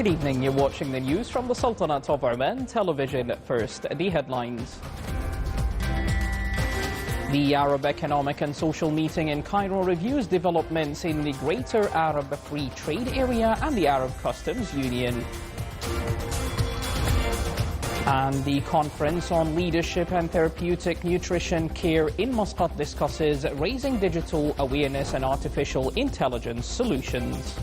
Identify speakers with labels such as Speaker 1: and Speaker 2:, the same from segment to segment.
Speaker 1: Good evening. You're watching the news from the Sultanate of Oman television. First, the headlines. The Arab Economic and Social Meeting in Cairo reviews developments in the Greater Arab Free Trade Area and the Arab Customs Union. And the Conference on Leadership and Therapeutic Nutrition Care in Muscat discusses raising digital awareness and artificial intelligence solutions.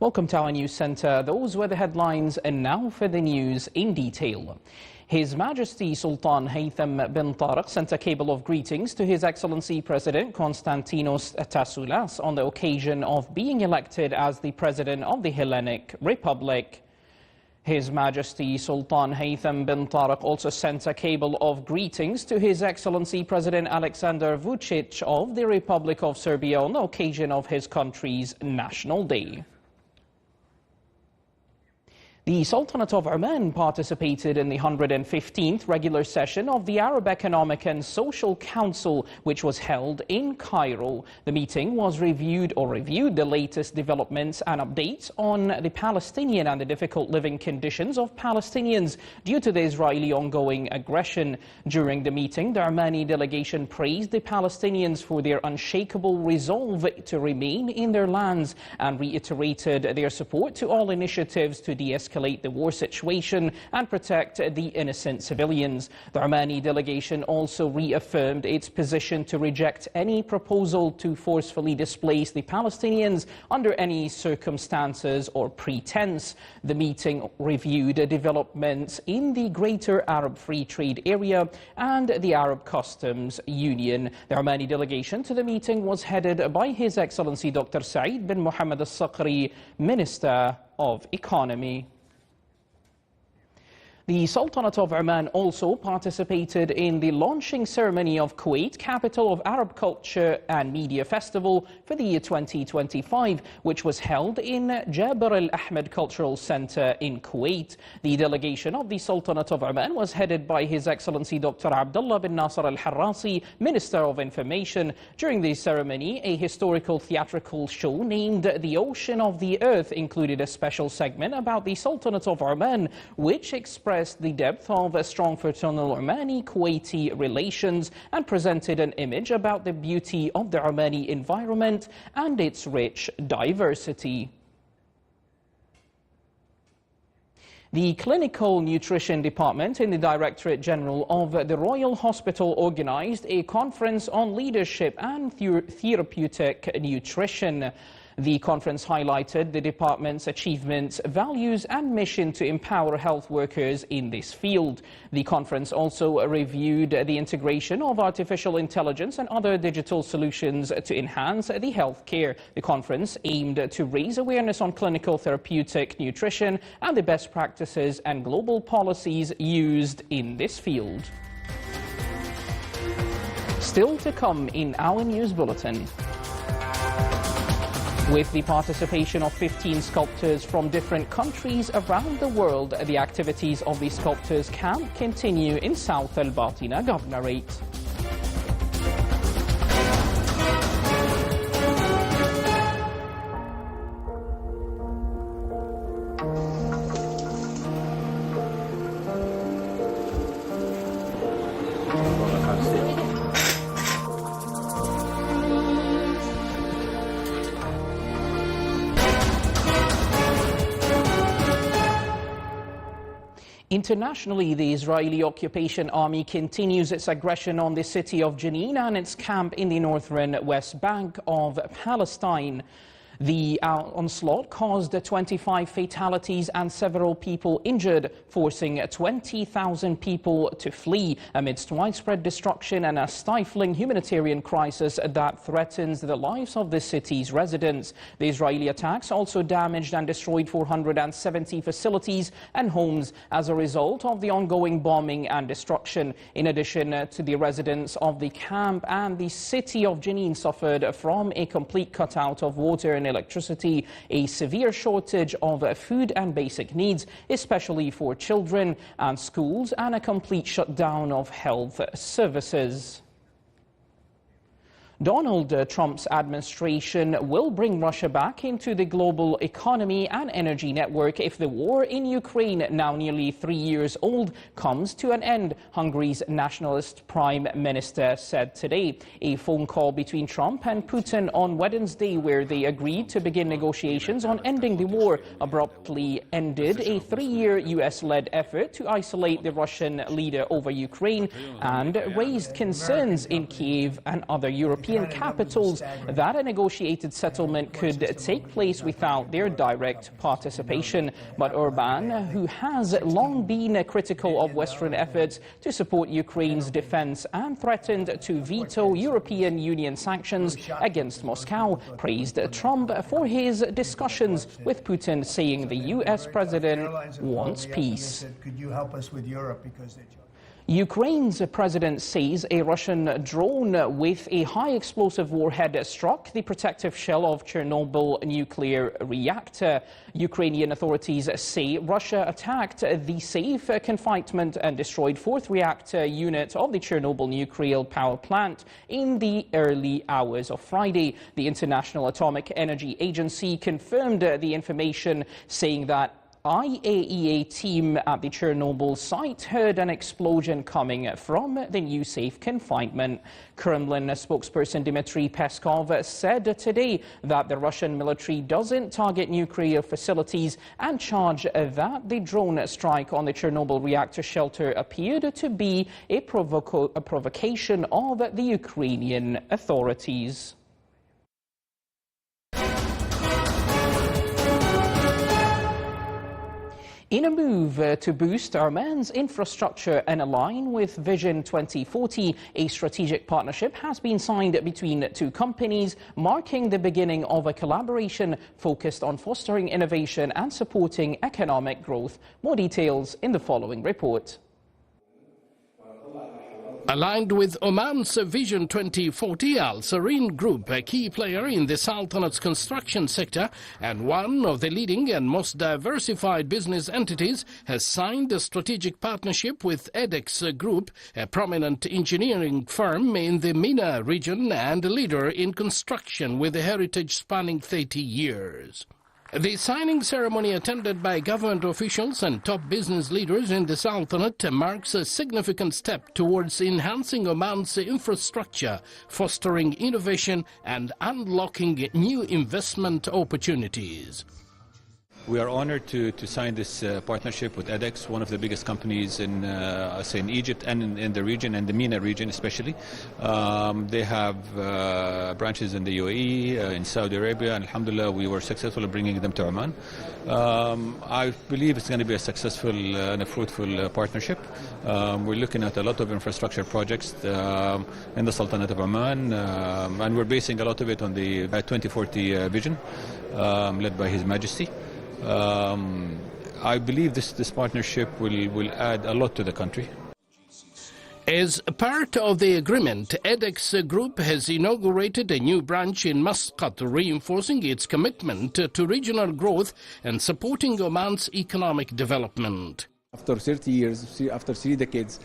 Speaker 1: Welcome to our news centre. Those were the headlines, and now for the news in detail. His Majesty Sultan Haytham bin Tariq sent a cable of greetings to His Excellency President Konstantinos Tassoulas on the occasion of being elected as the President of the Hellenic Republic. His Majesty Sultan Haytham bin Tariq also sent a cable of greetings to His Excellency President Alexander Vučić of the Republic of Serbia on the occasion of his country's National Day. The Sultanate of Oman participated in the 115th regular session of the Arab Economic and Social Council, which was held in Cairo. The meeting was reviewed the latest developments and updates on the Palestinian and the difficult living conditions of Palestinians due to the Israeli ongoing aggression. During the meeting, the Omani delegation praised the Palestinians for their unshakable resolve to remain in their lands and reiterated their support to all initiatives to de-escalate the war situation and protect the innocent civilians. The Omani delegation also reaffirmed its position to reject any proposal to forcefully displace the Palestinians under any circumstances or pretense. The meeting reviewed developments in the Greater Arab Free Trade Area and the Arab Customs Union. The Omani delegation to the meeting was headed by His Excellency Dr. Saeed bin Mohammed al-Saqri, Minister of Economy. The Sultanate of Oman also participated in the launching ceremony of Kuwait Capital of Arab Culture and Media Festival for the year 2025, which was held in Jabir al-Ahmed Cultural Center in Kuwait. The delegation of the Sultanate of Oman was headed by His Excellency Dr. Abdullah bin Nasser al-Harrasi, Minister of Information. During the ceremony, a historical theatrical show named The Ocean of the Earth included a special segment about the Sultanate of Oman, which expressed the depth of strong fraternal Omani-Kuwaiti relations and presented an image about the beauty of the Omani environment and its rich diversity. The Clinical Nutrition Department in the Directorate General of the Royal Hospital organised a conference on leadership and therapeutic nutrition. The conference highlighted the department's achievements, values and mission to empower health workers in this field. The conference also reviewed the integration of artificial intelligence and other digital solutions to enhance the healthcare. The conference aimed to raise awareness on clinical therapeutic nutrition and the best practices and global policies used in this field. Still to come in our news bulletin. With the participation of 15 sculptors from different countries around the world, the activities of the Sculptors camp continue in South Al Batina Governorate. Internationally, the Israeli occupation army continues its aggression on the city of Janine and its camp in the northern West Bank of Palestine. The onslaught caused 25 fatalities and several people injured, forcing 20,000 people to flee amidst widespread destruction and a stifling humanitarian crisis that threatens the lives of the city's residents. The Israeli attacks also damaged and destroyed 470 facilities and homes as a result of the ongoing bombing and destruction. In addition to the residents of the camp and the city of Janine suffered from a complete cutout of water and electricity, a severe shortage of food and basic needs, especially for children and schools, and a complete shutdown of health services. Donald Trump's administration will bring Russia back into the global economy and energy network if the war in Ukraine, now nearly 3 years old, comes to an end, Hungary's nationalist prime minister said today. A phone call between Trump and Putin on Wednesday, where they agreed to begin negotiations on ending the war, abruptly ended a 3-year US-led effort to isolate the Russian leader over Ukraine and raised concerns in Kyiv and other European capitals that a negotiated settlement could take place without their direct participation. But Orban, who has long been critical of Western efforts to support Ukraine's defense and threatened to veto European Union sanctions against Moscow, praised Trump for his discussions with Putin, saying the US president wants peace.
Speaker 2: Could you help us with Europe because
Speaker 1: Ukraine's president says a Russian drone with a high explosive warhead struck the protective shell of Chernobyl nuclear reactor. Ukrainian authorities say Russia attacked the safe confinement and destroyed 4th reactor unit of the Chernobyl nuclear power plant in the early hours of Friday. The International Atomic Energy Agency confirmed the information, saying that IAEA team at the Chernobyl site heard an explosion coming from the new safe confinement. Kremlin spokesperson Dmitry Peskov said today that the Russian military doesn't target nuclear facilities and charged that the drone strike on the Chernobyl reactor shelter appeared to be a provocation of the Ukrainian authorities. In a move to boost Oman's infrastructure and align with Vision 2040, a strategic partnership has been signed between two companies, marking the beginning of a collaboration focused on fostering innovation and supporting economic growth. More details in the following report.
Speaker 3: Aligned with Oman's Vision 2040, Al Sareen Group, a key player in the Sultanate's construction sector and one of the leading and most diversified business entities, has signed a strategic partnership with EDEX Group, a prominent engineering firm in the MENA region and a leader in construction with a heritage spanning 30 years. The signing ceremony, attended by government officials and top business leaders in the Sultanate, marks a significant step towards enhancing Oman's infrastructure, fostering innovation and unlocking new investment opportunities.
Speaker 4: We are honored to sign this partnership with EDEX, one of the biggest companies in Egypt and in the region, and the MENA region especially. They have branches in the UAE, in Saudi Arabia, and alhamdulillah we were successful in bringing them to Oman. I believe it's going to be a successful and a fruitful partnership. We're looking at a lot of infrastructure projects in the Sultanate of Oman, and we're basing a lot of it on the 2040 vision led by His Majesty. I believe this partnership will add a lot to the country.
Speaker 3: As part of the agreement, EDEX Group has inaugurated a new branch in Muscat, reinforcing its commitment to regional growth and supporting Oman's economic development.
Speaker 5: After 30 years, after 3 decades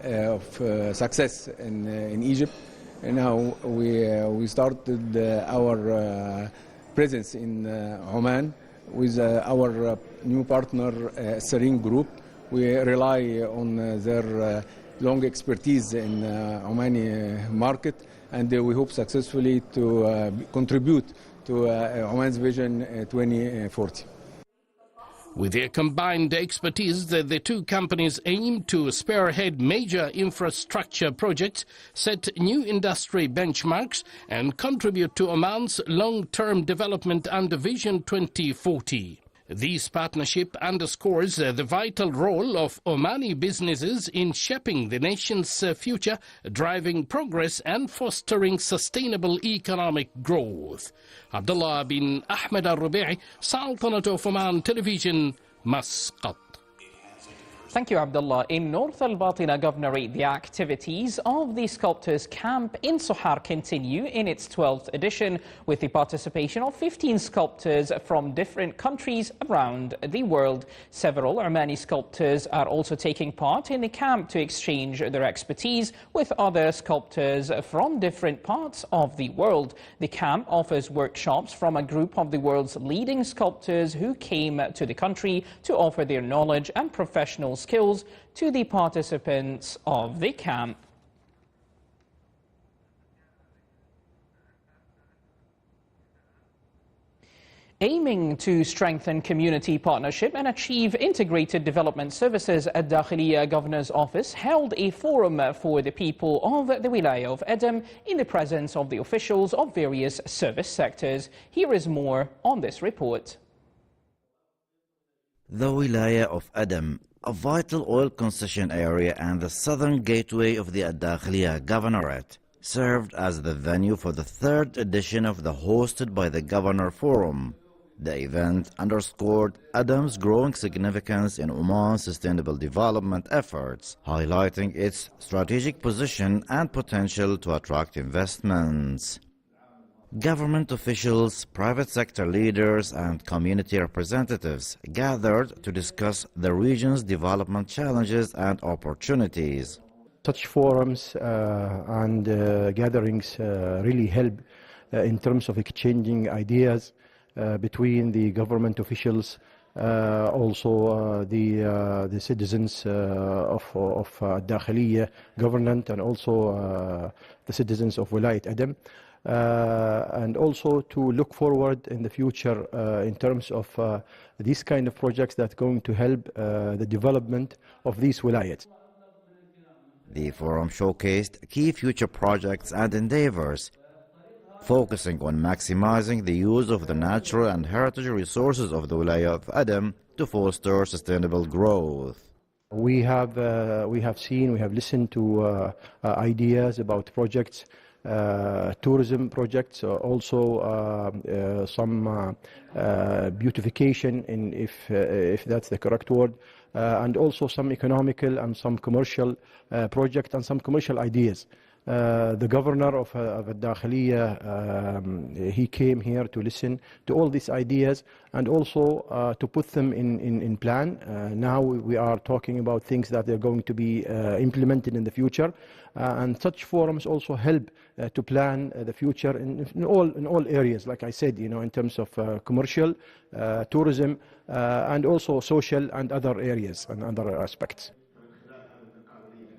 Speaker 5: of success in Egypt, and now we started our presence in Oman with our new partner, Sareen Group. We rely on their long expertise in Omani market, and we hope successfully to contribute to Oman's Vision 2040.
Speaker 3: With their combined expertise, the two companies aim to spearhead major infrastructure projects, set new industry benchmarks, and contribute to Oman's long-term development under Vision 2040. This partnership underscores the vital role of Omani businesses in shaping the nation's future, driving progress and fostering sustainable economic growth. Abdullah bin Ahmed Al-Rubi'i, Sultanate of Oman Television, Muscat.
Speaker 1: Thank you, Abdullah. In North Al-Batina Governorate, the activities of the Sculptors camp in Sohar continue in its 12th edition with the participation of 15 sculptors from different countries around the world. Several Omani sculptors are also taking part in the camp to exchange their expertise with other sculptors from different parts of the world. The camp offers workshops from a group of the world's leading sculptors who came to the country to offer their knowledge and professional skills to the participants of the camp. Aiming to strengthen community partnership and achieve integrated development services, Al-Dakhiliya Governor's Office held a forum for the people of the Wilaya of Adam in the presence of the officials of various service sectors. Here is more on this report.
Speaker 6: The Wilaya of Adam, a vital oil concession area and the southern gateway of the Al-Dakhiliya Governorate, served as the venue for the third edition of the hosted by the Governor Forum. The event underscored Adam's growing significance in Oman's sustainable development efforts, highlighting its strategic position and potential to attract investments. Government officials, private sector leaders and community representatives gathered to discuss the region's development challenges and opportunities.
Speaker 2: Such forums and gatherings really help in terms of exchanging ideas between the government officials, also the citizens of Dakhiliya government, and also the citizens of Wilayat Adam. And also to look forward in the future in terms of these kind of projects that are going to help the development of these wilayats.
Speaker 6: The forum showcased key future projects and endeavors, focusing on maximizing the use of the natural and heritage resources of the Wilaya of Adam to foster sustainable growth.
Speaker 2: We have listened to ideas about projects, tourism projects, also some beautification, if that's the correct word, and also some economical and some commercial projects and some commercial ideas. The governor of Dakhiliya, he came here to listen to all these ideas and also to put them in plan. Now we are talking about things that are going to be implemented in the future, and such forums also help to plan the future in all areas, like I said, in terms of commercial, tourism, and also social and other areas and other aspects.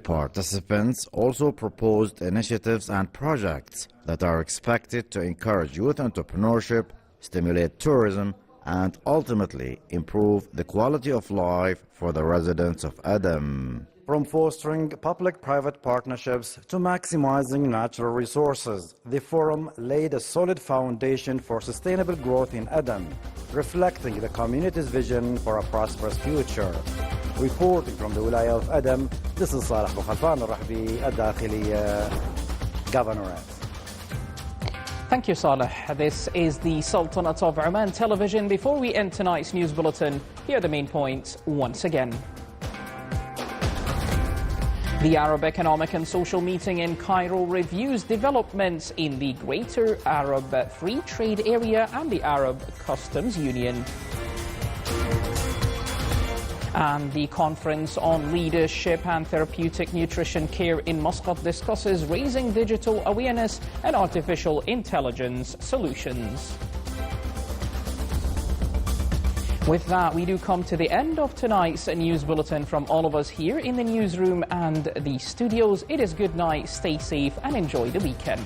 Speaker 6: Participants also proposed initiatives and projects that are expected to encourage youth entrepreneurship, stimulate tourism, and ultimately improve the quality of life for the residents of Adam. From fostering public-private partnerships to maximizing natural resources, the forum laid a solid foundation for sustainable growth in Adam, reflecting the community's vision for a prosperous future. Reporting from the Wilaya of Adam, this is Saleh Bukhalfan al-Rahbi, Al-Dakhiliya Governorate.
Speaker 1: Thank you, Saleh. This is the Sultanate of Oman television. Before we end tonight's news bulletin, here are the main points once again. The Arab Economic and Social Meeting in Cairo reviews developments in the Greater Arab Free Trade Area and the Arab Customs Union. And the Conference on Leadership and Therapeutic Nutrition Care in Muscat discusses raising digital awareness and artificial intelligence solutions. With that, we do come to the end of tonight's news bulletin. From all of us here in the newsroom and the studios, it is good night, stay safe and enjoy the weekend.